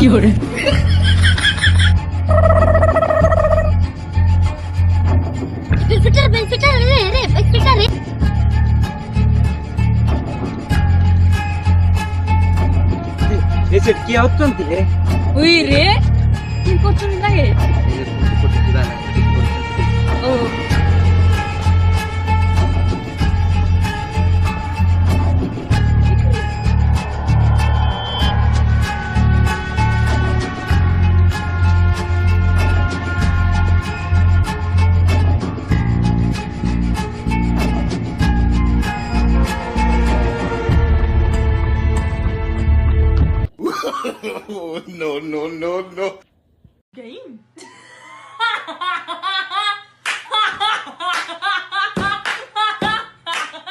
fiore. Benfica, re. এসে কি হচ্ছে রে? ওই রে কি করছিস লাগে? ও No, no, no, no. game.